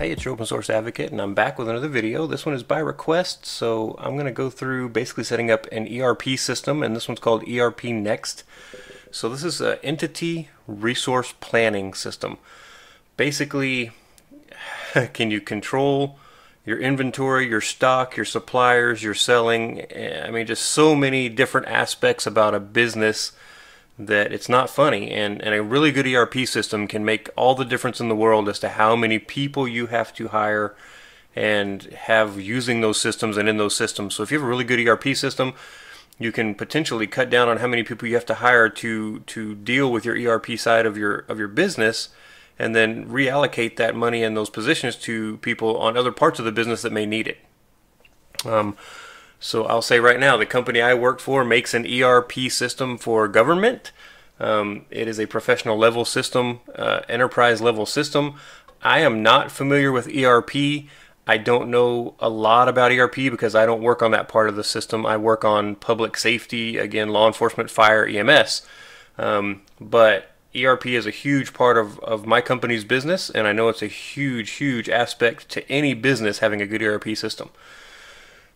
Hey, it's your open source advocate, and I'm back with another video. This one is by request, so I'm going to go through basically setting up an ERP system, and this one's called ERPNext. So this is an entity resource planning system. Basically, can you control your inventory, your stock, your suppliers, your selling? I mean, just so many different aspects about a business that it's not funny, and a really good ERP system can make all the difference in the world as to how many people you have to hire and have using those systems and in those systems. So if you have a really good ERP system, you can potentially cut down on how many people you have to hire to deal with your ERP side of your business, and then reallocate that money in those positions to people on other parts of the business that may need it. So I'll say right now, the company I work for makes an ERP system for government. It is a professional level system, enterprise level system. I am not familiar with ERP. I don't know a lot about ERP because I don't work on that part of the system. I work on public safety, again, law enforcement, fire, EMS. But ERP is a huge part of my company's business, and I know it's a huge aspect to any business having a good ERP system.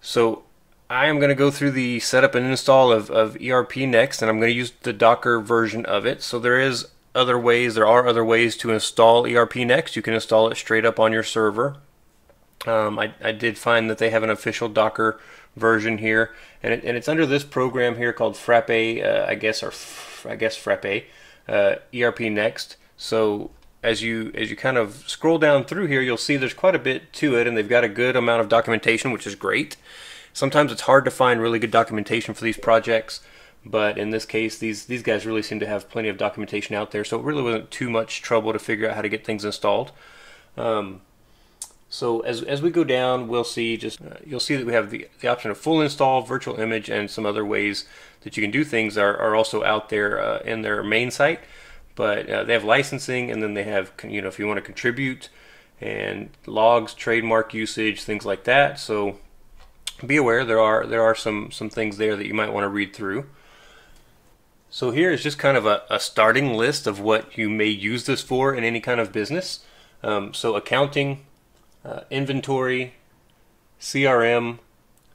So I am going to go through the setup and install of ERPNext, and I'm going to use the Docker version of it. So there are other ways to install ERPNext. You can install it straight up on your server. I did find that they have an official Docker version here, and it's under this program here called Frappe, I guess Frappe, ERPNext. So as you kind of scroll down through here, you'll see there's quite a bit to it, and they've got a good amount of documentation, which is great. Sometimes it's hard to find really good documentation for these projects, but in this case, these guys really seem to have plenty of documentation out there, so it really wasn't too much trouble to figure out how to get things installed. So as we go down, we'll see you'll see that we have the option of full install, virtual image, and some other ways that you can do things are also out there in their main site. But they have licensing, and then they have, if you want to contribute, and logs, trademark usage, things like that. So be aware there are some things there that you might want to read through. So here is just kind of a starting list of what you may use this for in any kind of business. So accounting, inventory, CRM,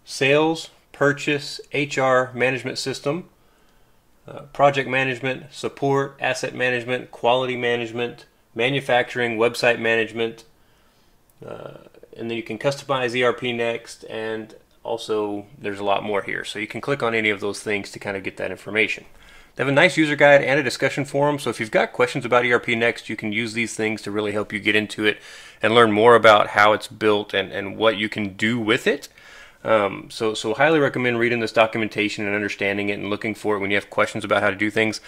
sales, purchase, HR management system, project management, support, asset management, quality management, manufacturing, website management, and then you can customize ERPNext, and also there's a lot more here. So you can click on any of those things to kind of get that information. They have a nice user guide and a discussion forum, so if you've got questions about ERPNext, you can use these things to really help you get into it and learn more about how it's built and what you can do with it. So highly recommend reading this documentation and understanding it and looking for it when you have questions about how to do things.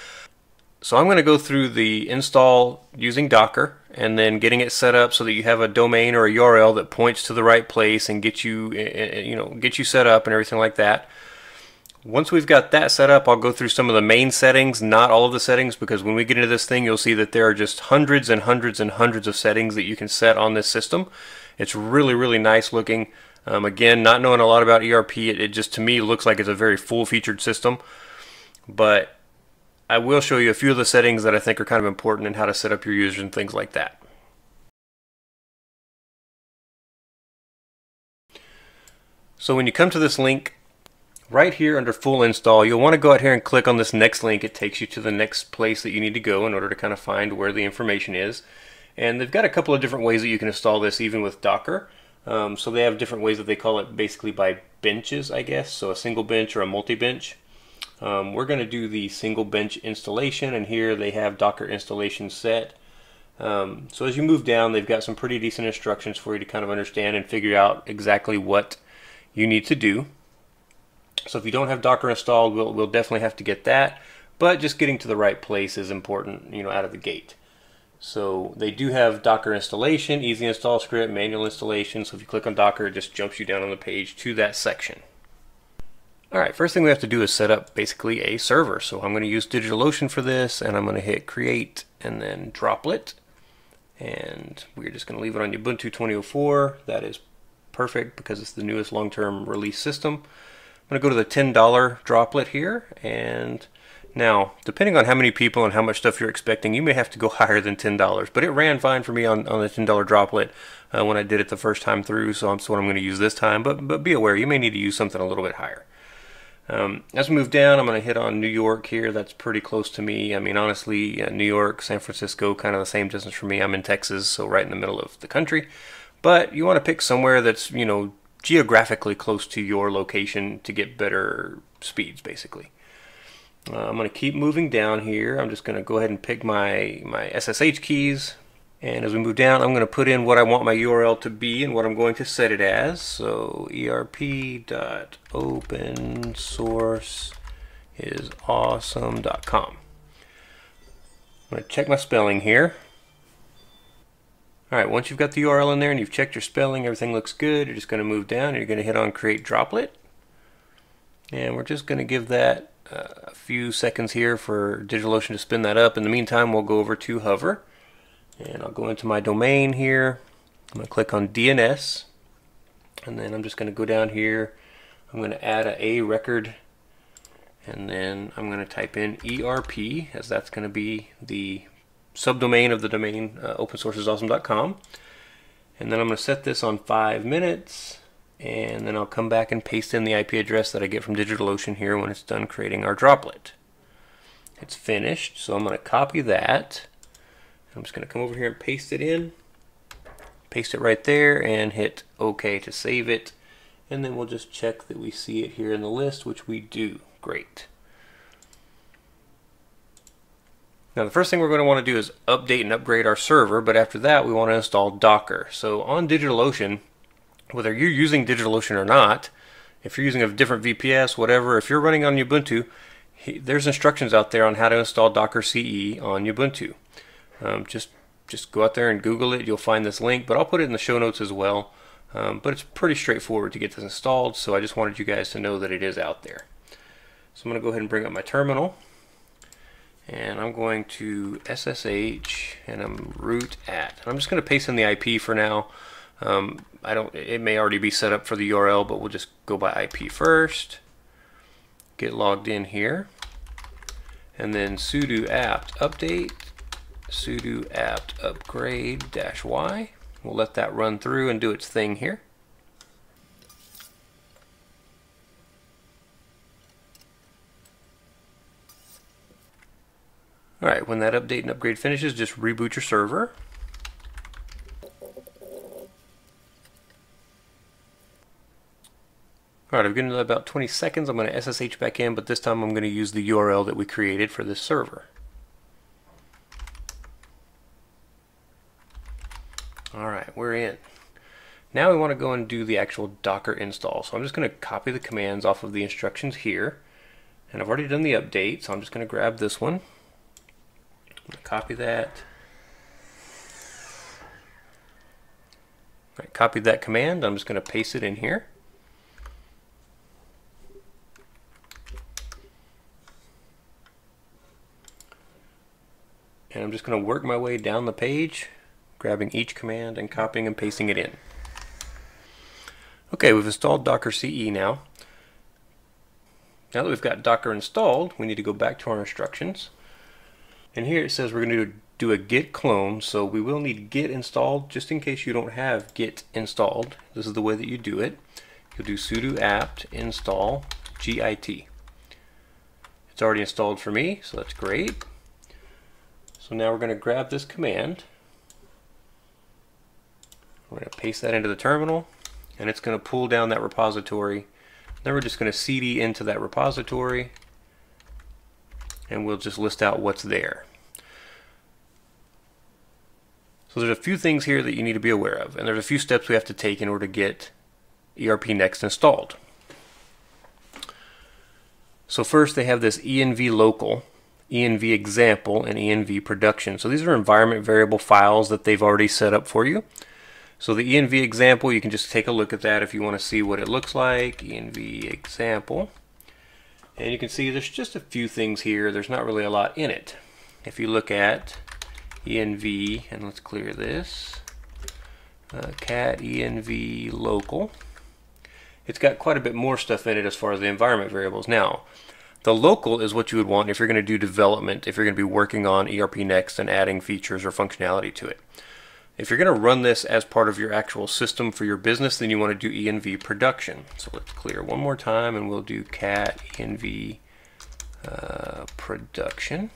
So I'm going to go through the install using Docker, and then getting it set up so that you have a domain or a URL that points to the right place and get you set up and everything like that. Once we've got that set up, I'll go through some of the main settings, not all of the settings, because when we get into this thing, you'll see that there are just hundreds and hundreds and hundreds of settings that you can set on this system. It's really nice looking. Again, not knowing a lot about ERP, it just to me looks like it's a very full-featured system, but I will show you a few of the settings that I think are kind of important and how to set up your users and things like that. So when you come to this link, right here under full install, you'll want to go out here and click on this next link. It takes you to the next place that you need to go in order to kind of find where the information is. And they've got a couple of different ways that you can install this even with Docker. So they have different ways that they call it, basically by benches, I guess. So a single bench or a multi-bench. We're going to do the single bench installation, and here they have Docker installation set. So as you move down, they've got some pretty decent instructions for you to kind of understand and figure out exactly what you need to do. So if you don't have Docker installed, we'll definitely have to get that, but just getting to the right place is important, out of the gate. So they do have Docker installation, easy install script, manual installation. So if you click on Docker, it just jumps you down on the page to that section. Alright, first thing we have to do is set up basically a server. So I'm going to use DigitalOcean for this, and I'm going to hit create and then droplet. And we're just going to leave it on Ubuntu 2004. That is perfect because it's the newest long-term release system. I'm going to go to the $10 droplet here, and Now, depending on how many people and how much stuff you're expecting, you may have to go higher than $10. But it ran fine for me on the $10 droplet when I did it the first time through, so that's what I'm going to use this time. But be aware, you may need to use something a little bit higher. As we move down, I'm going to hit on New York here. That's pretty close to me. I mean, honestly, New York, San Francisco, kind of the same distance from me. I'm in Texas, so right in the middle of the country. But you want to pick somewhere that's, you know, geographically close to your location to get better speeds, basically. I'm going to keep moving down here. I'm just going to go ahead and pick my SSH keys. And as we move down, I'm going to put in what I want my URL to be and what I'm going to set it as. So erp.opensourceisawesome.com. I'm going to check my spelling here. Alright, once you've got the URL in there and you've checked your spelling, everything looks good, you're just going to move down and you're going to hit on Create Droplet. And we're just going to give that a few seconds here for DigitalOcean to spin that up. In the meantime, we'll go over to Hover. And I'll go into my domain here. I'm going to click on DNS. And then I'm just going to go down here. I'm going to add a record. And then I'm going to type in ERP, as that's going to be the subdomain of the domain, opensourceisawesome.com. And then I'm going to set this on 5 minutes. And then I'll come back and paste in the IP address that I get from DigitalOcean here when it's done creating our droplet. It's finished, so I'm going to copy that. I'm just going to come over here and paste it in. Paste it right there and hit OK to save it. And then we'll just check that we see it here in the list, which we do. Great. Now the first thing we're going to want to do is update and upgrade our server, but after that we want to install Docker. So on DigitalOcean, whether you're using DigitalOcean or not, if you're using a different VPS, whatever, if you're running on Ubuntu, there's instructions out there on how to install Docker CE on Ubuntu. Just go out there and Google it. You'll find this link, but I'll put it in the show notes as well. But it's pretty straightforward to get this installed, so I just wanted you guys to know that it is out there. So I'm going to go ahead and bring up my terminal, and I'm going to SSH and I'm root at. And I'm just going to paste in the IP for now. It may already be set up for the URL, but we'll just go by IP first. Get logged in here, and then sudo apt update, sudo apt upgrade -y. We'll let that run through and do its thing here. Alright, when that update and upgrade finishes, just reboot your server. Alright, I've given it about 20 seconds. I'm going to SSH back in, but this time I'm going to use the URL that we created for this server. Alright, we're in. Now we want to go and do the actual Docker install. So I'm just going to copy the commands off of the instructions here. And I've already done the update, so I'm just going to grab this one. I'm going to copy that. Alright, copied that command. I'm just going to paste it in here. And I'm just going to work my way down the page, grabbing each command and copying and pasting it in. Okay, we've installed Docker CE now. Now that we've got Docker installed, we need to go back to our instructions. And here it says we're going to do a git clone, so we will need git installed just in case you don't have git installed. This is the way that you do it. You'll do sudo apt install git. It's already installed for me, so that's great. So now we're going to grab this command. We're going to paste that into the terminal, and it's going to pull down that repository. Then we're just going to cd into that repository, and we'll just list out what's there. So there's a few things here that you need to be aware of, and there's a few steps we have to take in order to get ERPNext installed. So first they have this env local, env example, and env production. So these are environment variable files that they've already set up for you. So the env example, you can just take a look at that if you want to see what it looks like. Env example. And you can see there's just a few things here. There's not really a lot in it. If you look at env, and let's clear this, cat env local, it's got quite a bit more stuff in it as far as the environment variables. Now, The local is what you would want if you're going to do development, if you're going to be working on ERPNext and adding features or functionality to it. If you're going to run this as part of your actual system for your business, then you want to do env production. So let's clear one more time and we'll do cat env production.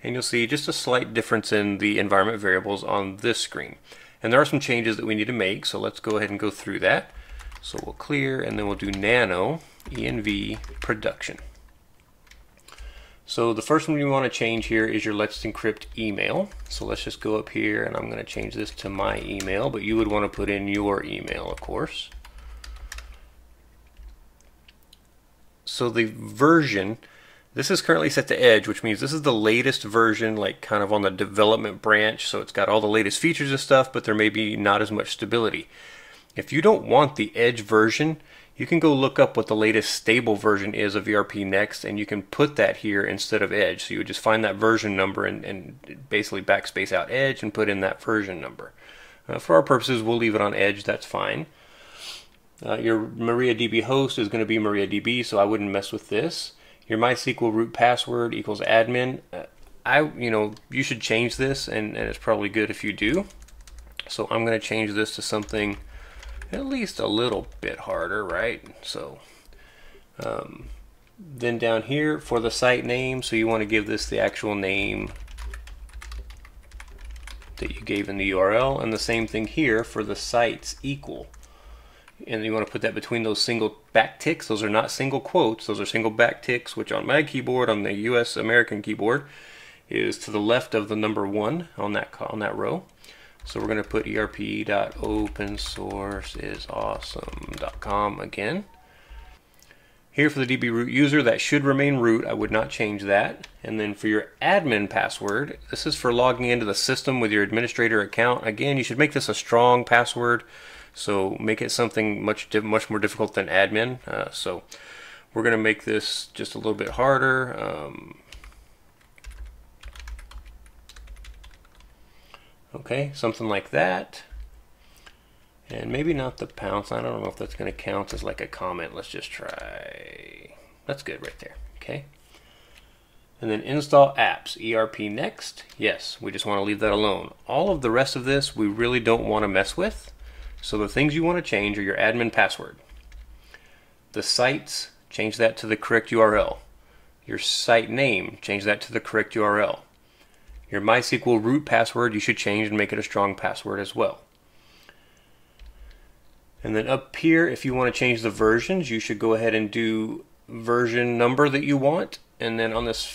And you'll see just a slight difference in the environment variables on this screen. And there are some changes that we need to make, so let's go ahead and go through that. So we'll clear and then we'll do nano env production. So the first one you want to change here is your Let's Encrypt email. So let's just go up here and I'm going to change this to my email, but you would want to put in your email, of course. So the version, this is currently set to Edge, which means this is the latest version, like kind of on the development branch. So it's got all the latest features and stuff, but there may be not as much stability. If you don't want the Edge version, you can go look up what the latest stable version is of ERPNext, and you can put that here instead of Edge. So you would just find that version number and basically backspace out Edge and put in that version number. For our purposes, we'll leave it on Edge, that's fine. Your MariaDB host is going to be MariaDB, so I wouldn't mess with this. Your MySQL root password equals admin. You should change this, and it's probably good if you do. So I'm going to change this to something at least a little bit harder, right? So then down here for the site name, so you want to give this the actual name that you gave in the URL, and the same thing here for the sites equal. And you want to put that between those single backticks. Those are not single quotes, those are single backticks, which on my keyboard, on the US American keyboard, is to the left of the number 1 on that row. So we're going to put erp.opensourceisawesome.com again. Here for the DB root user, that should remain root. I would not change that. And then for your admin password, this is for logging into the system with your administrator account. Again, you should make this a strong password. So make it something much more difficult than admin. So we're going to make this just a little bit harder. Okay, something like that. And maybe not the pounds. I don't know if that's going to count as like a comment. Let's just try. That's good right there. Okay. And then install apps, ERPNext. Yes, we just want to leave that alone. All of the rest of this we really don't want to mess with. So the things you want to change are your admin password. The sites, change that to the correct URL. Your site name, change that to the correct URL. Your MySQL root password, you should change and make it a strong password as well. And then up here, if you want to change the versions, you should go ahead and do version number that you want. And then on this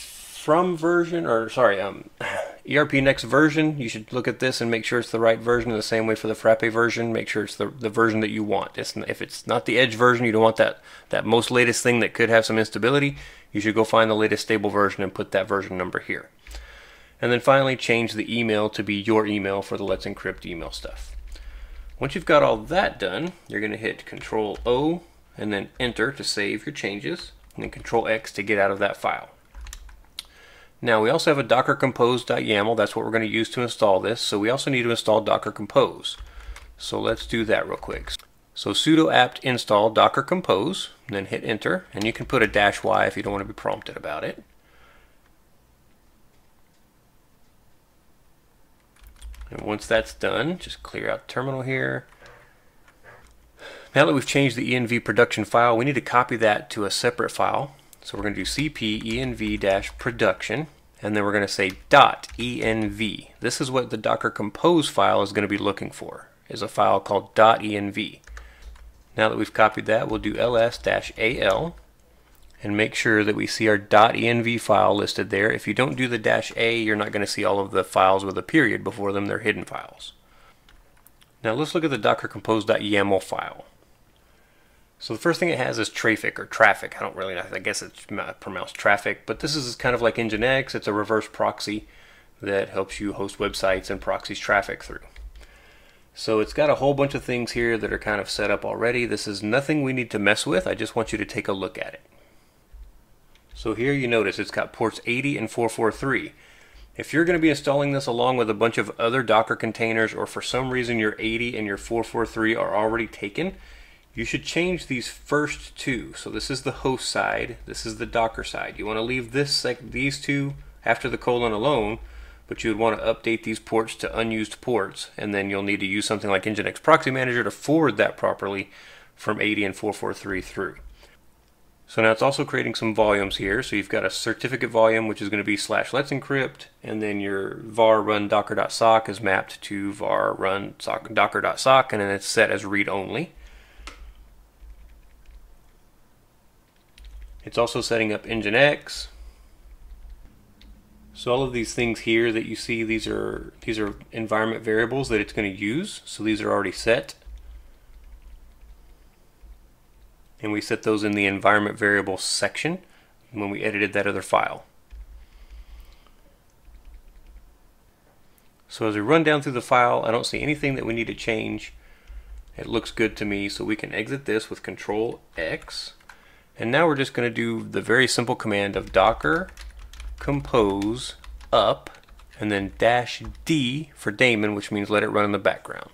ERPNext version, you should look at this and make sure it's the right version. In the same way for the Frappe version, make sure it's the version that you want. If it's not the Edge version, you don't want that most latest thing that could have some instability, you should go find the latest stable version and put that version number here. And then finally, change the email to be your email for the Let's Encrypt email stuff. Once you've got all that done, you're going to hit Control O and then Enter to save your changes, and then Control X to get out of that file. Now we also have a docker compose.yaml. That's what we're going to use to install this. So we also need to install docker compose. So let's do that real quick. So sudo apt install docker compose, and then hit Enter, and you can put a -y if you don't want to be prompted about it. And once that's done, just clear out the terminal here. Now that we've changed the env production file, we need to copy that to a separate file. So we're going to do cp env-production, and then we're going to say .env. This is what the docker compose file is going to be looking for, is a file called .env. Now that we've copied that, we'll do ls-al and make sure that we see our .env file listed there. If you don't do the -a, you're not going to see all of the files with a period before them. They're hidden files. Now let's look at the docker compose.yaml file. So the first thing it has is traffic or traffic. I guess it's pronounced traffic, but this is kind of like Nginx. It's a reverse proxy that helps you host websites and proxies traffic through. So it's got a whole bunch of things here that are kind of set up already. This is nothing we need to mess with. I just want you to take a look at it. So here you notice it's got ports 80 and 443. If you're going to be installing this along with a bunch of other Docker containers, or for some reason your 80 and your 443 are already taken, You should change these first two. So this is the host side, this is the Docker side. You want to leave these two after the colon alone, but you would want to update these ports to unused ports, and then you'll need to use something like Nginx Proxy Manager to forward that properly from 80 and 443 through. So now it's also creating some volumes here. So you've got a certificate volume, which is going to be /let's encrypt, and then your var run docker.sock is mapped to var run docker.sock, and then it's set as read only. It's also setting up Nginx. So all of these things here that you see, these are environment variables that it's going to use. So these are already set. And we set those in the environment variables section when we edited that other file. So as we run down through the file, I don't see anything that we need to change. It looks good to me, so we can exit this with Control X. And now we're just going to do the very simple command of docker compose up and then -d for daemon, which means let it run in the background.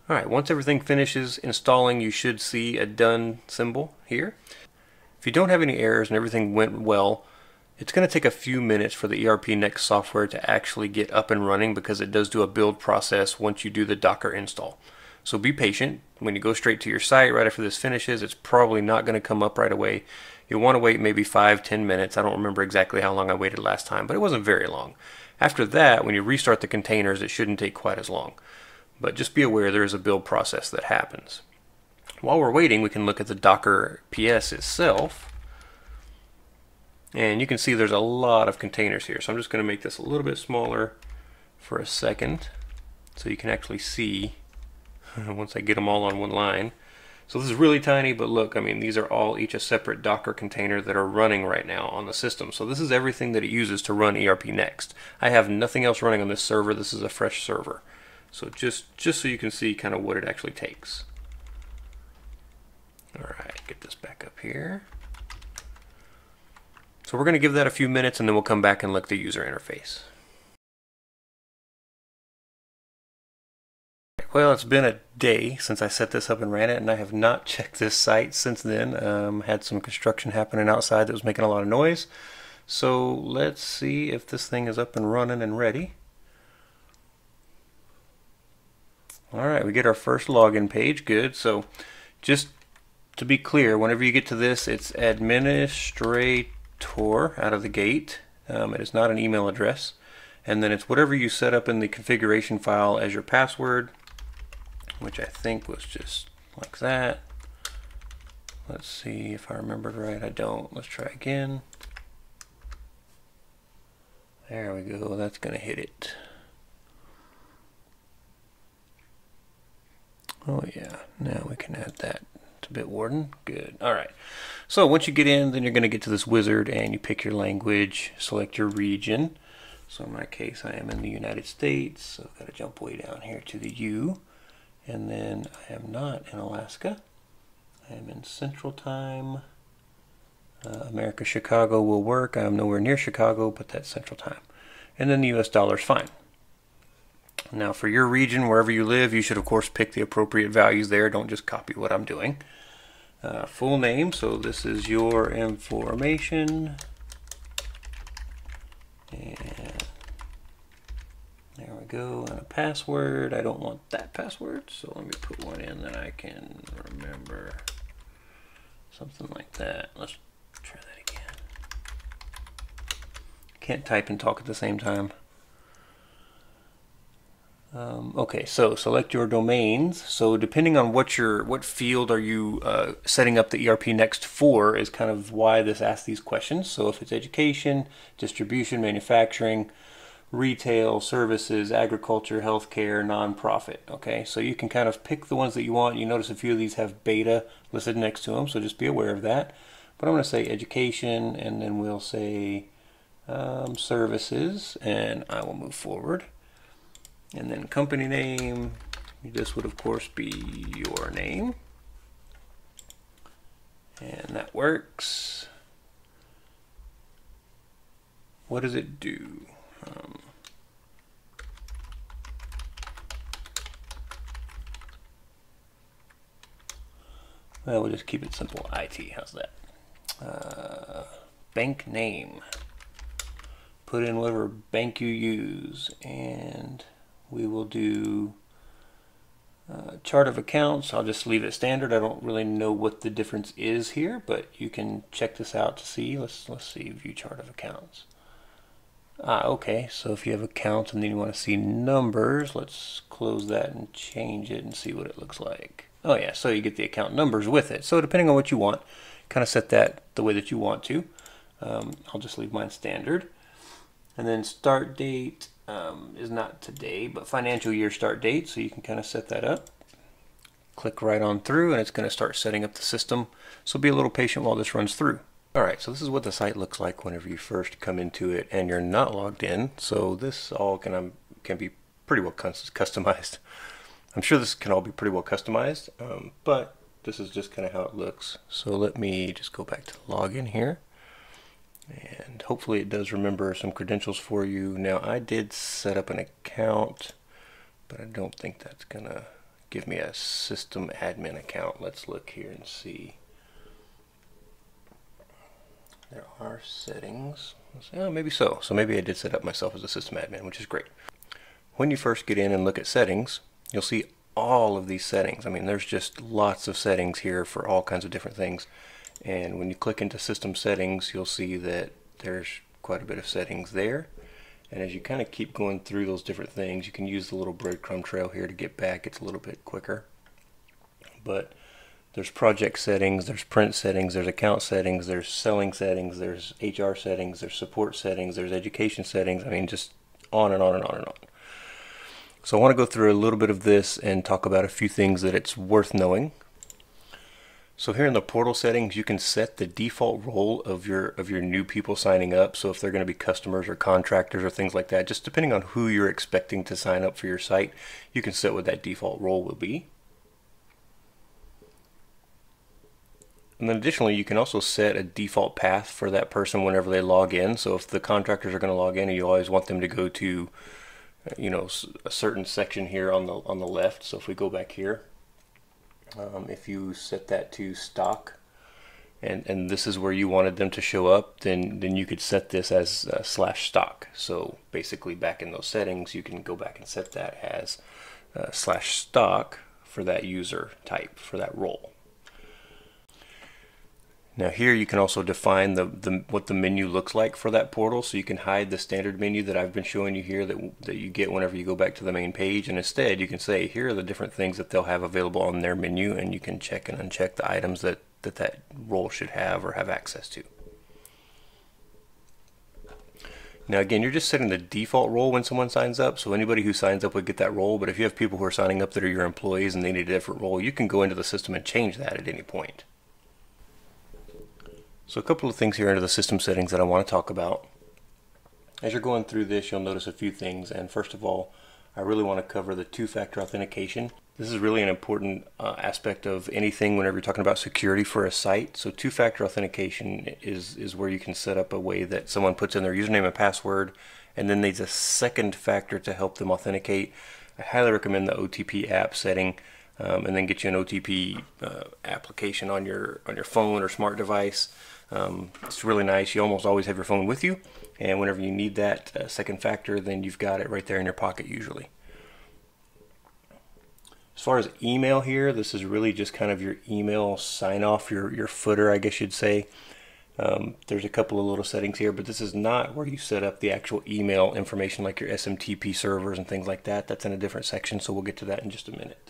Alright, once everything finishes installing, you should see a done symbol here. If you don't have any errors and everything went well, it's going to take a few minutes for the ERPNext software to actually get up and running, because it does do a build process once you do the Docker install. So be patient. When you go straight to your site right after this finishes, it's probably not going to come up right away. You'll want to wait maybe 5-10 minutes. I don't remember exactly how long I waited last time, but it wasn't very long. After that, when you restart the containers, it shouldn't take quite as long. But just be aware there is a build process that happens. While we're waiting, we can look at the Docker PS itself. And you can see there's a lot of containers here. So I'm just going to make this a little bit smaller for a second so you can actually see once I get them all on one line. So this is really tiny, but look, I mean, these are all each a separate Docker container that are running right now on the system. So this is everything that it uses to run ERPNext. I have nothing else running on this server. This is a fresh server. So just so you can see kind of what it actually takes. All right, get this back up here. So we're going to give that a few minutes, and then we'll come back and look at the user interface. Well, it's been a day since I set this up and ran it, and I have not checked this site since then. Had some construction happening outside that was making a lot of noise. So let's see if this thing is up and running and ready. All right, we get our first login page. Good. So just to be clear, whenever you get to this, it's administrator out of the gate. It is not an email address. And then it's whatever you set up in the configuration file as your password, which I think was just like that. Let's see if I remembered right. I don't. Let's try again. There we go. That's going to hit it. Oh yeah, now we can add that to Bitwarden. Good. All right. So once you get in, then you're going to get to this wizard and you pick your language, select your region. So in my case, I am in the United States, so I've got to jump way down here to the U. And then I am not in Alaska. I am in Central Time. America, Chicago will work. I am nowhere near Chicago, but that's Central Time. And then the US dollar is fine. Now for your region, wherever you live, you should of course pick the appropriate values there. Don't just copy what I'm doing. Full name, so this is your information. And there we go, and a password. I don't want that password, so let me put one in that I can remember. Something like that. Let's try that again. Can't type and talk at the same time. Okay, so select your domains. So depending on what field are you setting up the ERPNext for is kind of why this asks these questions. So if it's education, distribution, manufacturing, retail, services, agriculture, healthcare, nonprofit. Okay, so you can kind of pick the ones that you want. You notice a few of these have beta listed next to them, so just be aware of that. But I'm going to say education, and then we'll say services, and I will move forward. And then company name, this would of course be your name. And that works. what does it do? Well, we'll just keep it simple. IT, how's that? Bank name. Put in whatever bank you use, and we will do chart of accounts. I'll just leave it standard. I don't really know what the difference is here, but you can check this out to see. Let's see, view chart of accounts. Okay, so if you have accounts and then you want to see numbers, let's close that and change it and see what it looks like. Oh yeah, so you get the account numbers with it. So depending on what you want, kind of set that the way that you want to. I'll just leave mine standard. And then start date is not today, but financial year start date, so you can kind of set that up. Click right on through and it's going to start setting up the system. So be a little patient while this runs through. Alright, so this is what the site looks like whenever you first come into it and you're not logged in. So this all can be pretty well customized. I'm sure this can all be pretty well customized, but this is just kind of how it looks. So let me just go back to login here. And hopefully it does remember some credentials for you. Now I did set up an account, but I don't think that's gonna give me a system admin account. Let's look here and see. There are settings. Oh, maybe so. So maybe I did set up myself as a system admin, which is great. When you first get in and look at settings, you'll see all of these settings. I mean, there's just lots of settings here for all kinds of different things. And when you click into system settings, you'll see that there's quite a bit of settings there. And as you kind of keep going through those different things, you can use the little breadcrumb trail here to get back. It's a little bit quicker. But there's project settings, there's print settings, there's account settings, there's selling settings, there's HR settings, there's support settings, there's education settings. I mean, just on and on and on and on. So I want to go through a little bit of this and talk about a few things that it's worth knowing. So here in the portal settings, you can set the default role of your new people signing up. So if they're going to be customers or contractors or things like that, just depending on who you're expecting to sign up for your site, you can set what that default role will be. And then additionally, you can also set a default path for that person whenever they log in. So if the contractors are going to log in and you always want them to go to, you know, a certain section here on the left. So if we go back here, if you set that to stock, and this is where you wanted them to show up, then you could set this as /stock. So basically, back in those settings, you can go back and set that as /stock for that user type, for that role. Now here you can also define what the menu looks like for that portal, so you can hide the standard menu that I've been showing you here that you get whenever you go back to the main page, and instead you can say here are the different things that they'll have available on their menu, and you can check and uncheck the items that role should have or have access to. Now again, you're just setting the default role when someone signs up, so anybody who signs up would get that role, but if you have people who are signing up that are your employees and they need a different role, you can go into the system and change that at any point. So a couple of things here under the system settings that I want to talk about. As you're going through this, you'll notice a few things, and first of all, I really want to cover the two-factor authentication. This is really an important aspect of anything whenever you're talking about security for a site. So two-factor authentication is where you can set up a way that someone puts in their username and password, and then there's a second factor to help them authenticate. I highly recommend the OTP app setting, and then get you an OTP application on your phone or smart device. It's really nice. You almost always have your phone with you, and whenever you need that second factor, then you've got it right there in your pocket usually. As far as email here, this is really just kind of your email sign off, your footer, I guess you'd say. There's a couple of little settings here, but this is not where you set up the actual email information like your SMTP servers and things like that. That's in a different section, so we'll get to that in just a minute.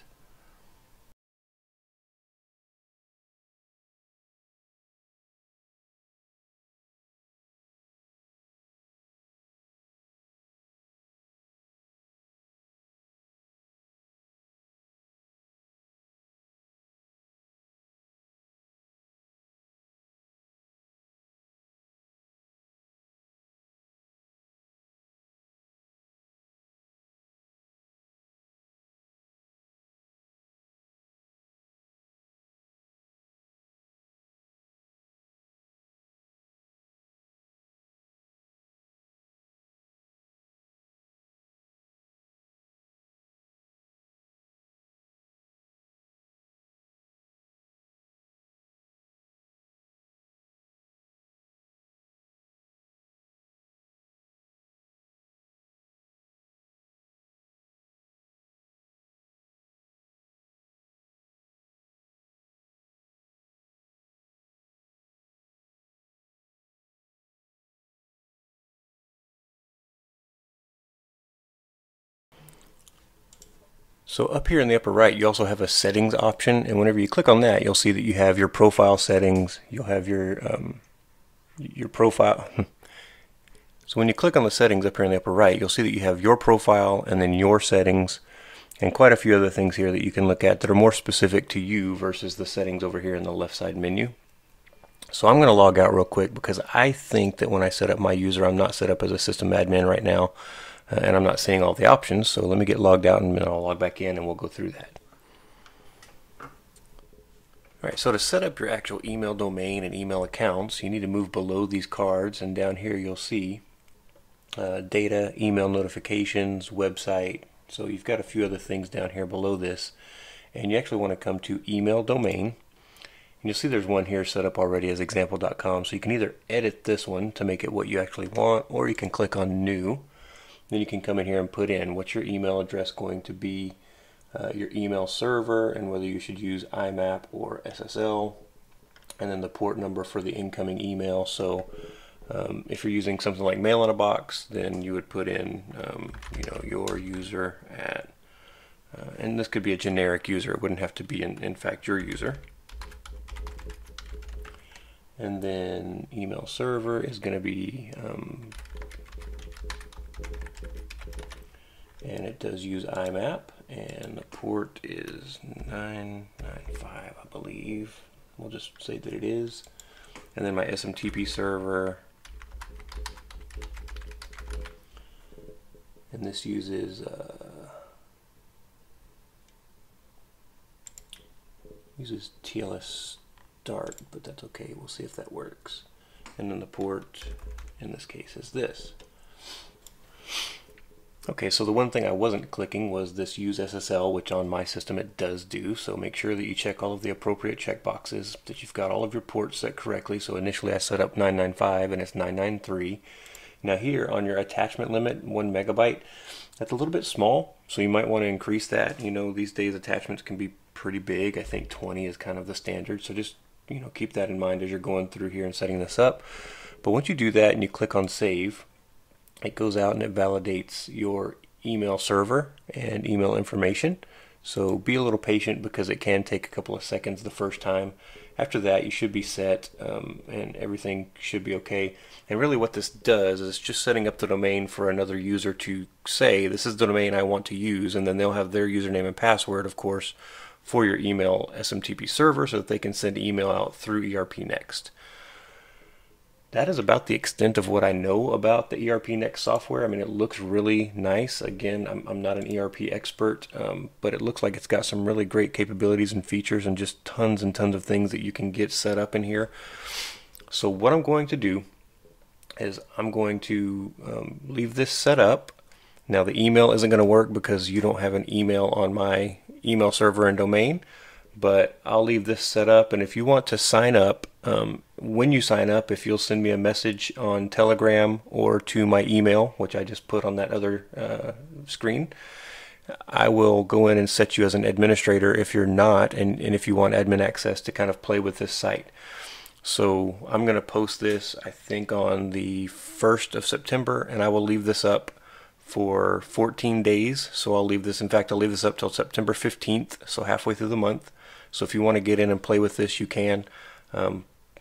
So up here in the upper right, you also have a settings option, and whenever you click on that, you'll see that you have your profile settings. You'll have your profile. So when you click on the settings up here in the upper right, you'll see that you have your profile and then your settings, and quite a few other things here that you can look at that are more specific to you versus the settings over here in the left side menu. So I'm going to log out real quick because I think that when I set up my user, I'm not set up as a system admin right now. And I'm not seeing all the options, so let me get logged out and then I'll log back in and we'll go through that. Alright, so to set up your actual email domain and email accounts, you need to move below these cards, and down here you'll see data, email notifications, website. So you've got a few other things down here below this, and you actually want to come to email domain. And you'll see there's one here set up already as example.com, so you can either edit this one to make it what you actually want, or you can click on new. Then you can come in here and put in what's your email address going to be, your email server, and whether you should use IMAP or SSL, and then the port number for the incoming email. So if you're using something like mail in a box, then you would put in your user at, and this could be a generic user. It wouldn't have to be in fact your user. And then email server is going to be and it does use IMAP, and the port is 995, I believe. We'll just say that it is. And then my SMTP server, and this uses TLS start, but that's okay. We'll see if that works. And then the port in this case is this. Okay, so the one thing I wasn't clicking was this use SSL, which on my system it does do. So make sure that you check all of the appropriate checkboxes, that you've got all of your ports set correctly. So initially I set up 995 and it's 993. Now here on your attachment limit, 1 megabyte, that's a little bit small, so you might want to increase that. You know, these days attachments can be pretty big. I think 20 is kind of the standard, so just keep that in mind as you're going through here and setting this up. But once you do that and you click on save, it goes out and it validates your email server and email information. So be a little patient because it can take a couple of seconds the first time. After that, you should be set and everything should be okay. And really what this does is just setting up the domain for another user to say, this is the domain I want to use, and then they'll have their username and password, of course, for your email SMTP server so that they can send email out through ERPNext. That is about the extent of what I know about the ERPNext software. I mean, it looks really nice. Again, I'm not an ERP expert, but it looks like it's got some really great capabilities and features and just tons and tons of things that you can get set up in here. So what I'm going to do is I'm going to leave this set up. Now the email isn't going to work because you don't have an email on my email server and domain, but I'll leave this set up, and if you want to sign up, when you sign up, if you'll send me a message on Telegram or to my email, which I just put on that other screen, I will go in and set you as an administrator if you're not, and if you want admin access to kind of play with this site. So I'm going to post this, I think, on the 1st of September, and I will leave this up for 14 days. So I'll leave this, in fact, I'll leave this up till September 15th, so halfway through the month. So if you want to get in and play with this, you can.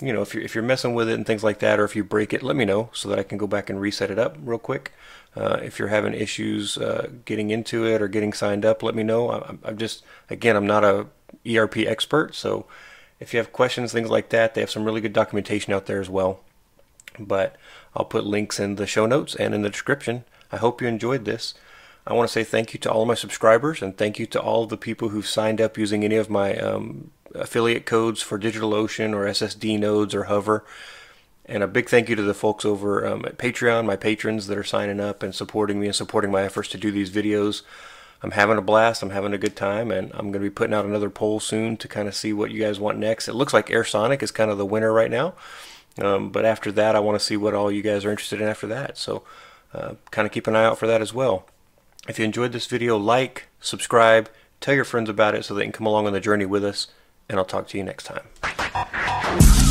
If you're messing with it and things like that, or if you break it, let me know so that I can go back and reset it up real quick. If you're having issues getting into it or getting signed up, let me know. I'm not a ERP expert, so if you have questions, things like that, they have some really good documentation out there as well. But I'll put links in the show notes and in the description. I hope you enjoyed this. I want to say thank you to all of my subscribers, and thank you to all of the people who've signed up using any of my affiliate codes for DigitalOcean or SSDNodes or Hover. And a big thank you to the folks over at Patreon, my patrons that are signing up and supporting me and supporting my efforts to do these videos. I'm having a blast, I'm having a good time, and I'm going to be putting out another poll soon to kind of see what you guys want next. It looks like AirSonic is kind of the winner right now, but after that I want to see what all you guys are interested in after that. So kind of keep an eye out for that as well. If you enjoyed this video, like, subscribe, tell your friends about it so they can come along on the journey with us, and I'll talk to you next time.